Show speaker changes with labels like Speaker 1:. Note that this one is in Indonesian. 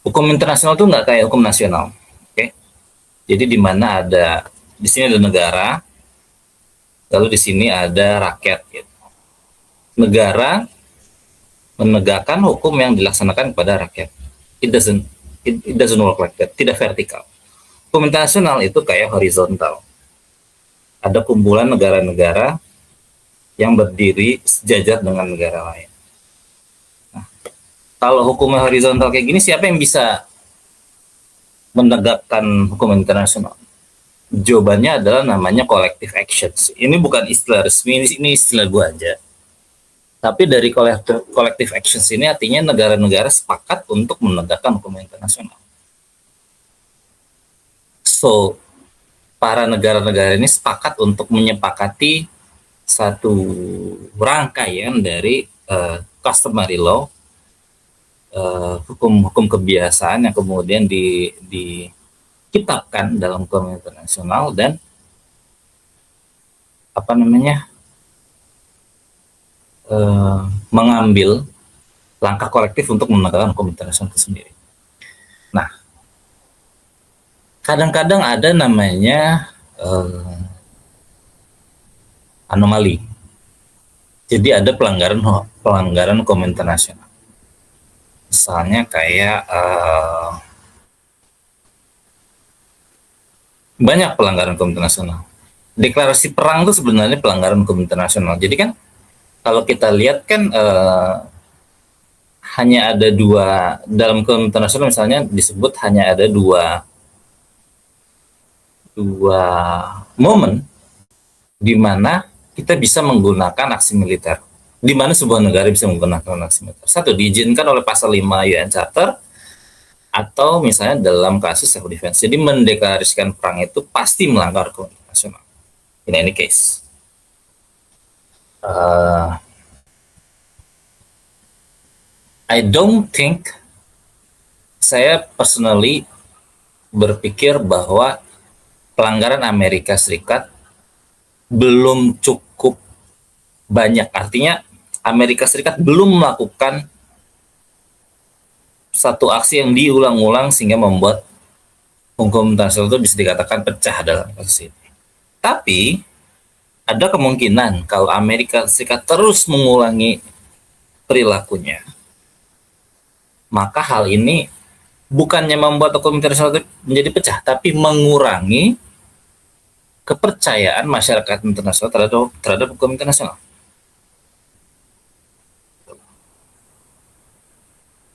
Speaker 1: Hukum internasional tuh nggak kayak hukum nasional. Oke. Jadi di mana di sini ada negara, lalu di sini ada rakyat gitu. Negara menegakkan hukum yang dilaksanakan kepada rakyat. It doesn't it doesn't work like that. Tidak vertikal. Hukum internasional itu kayak horizontal. Ada kumpulan negara-negara yang berdiri sejajar dengan negara lain. Nah, kalau hukum horizontal kayak gini, siapa yang bisa menegakkan hukum internasional? Jawabannya adalah namanya collective actions. Ini bukan istilah resmi, ini istilah gue aja. Tapi dari collective actions ini artinya negara-negara sepakat untuk menegakkan hukum internasional. So, para negara-negara ini sepakat untuk menyepakati satu rangkaian dari customary law, hukum kebiasaan yang kemudian dikitabkan dalam hukum internasional dan mengambil langkah kolektif untuk menegakkan hukum internasional itu sendiri. Nah, kadang-kadang ada namanya anomali. Jadi ada pelanggaran hukum internasional. Misalnya kayak banyak pelanggaran hukum internasional. Deklarasi perang itu sebenarnya pelanggaran hukum internasional. Jadi kan kalau kita lihat kan hanya ada dua dalam hukum internasional, misalnya disebut hanya ada dua momen di mana kita bisa menggunakan aksi militer. Di mana sebuah negara bisa menggunakan aksi militer. Satu, diizinkan oleh pasal 5 UN Charter, atau misalnya dalam kasus self defense. Jadi mendeklarasikan perang itu pasti melanggar hukum internasional. In any case. I don't think, saya personally berpikir bahwa pelanggaran Amerika Serikat belum cukup banyak. Artinya Amerika Serikat belum melakukan satu aksi yang diulang-ulang sehingga membuat hukum internasional itu bisa dikatakan pecah dalam kasus ini. Tapi ada kemungkinan kalau Amerika Serikat terus mengulangi perilakunya, maka hal ini bukannya membuat hukum internasional menjadi pecah, tapi mengurangi kepercayaan masyarakat internasional terhadap hukum internasional.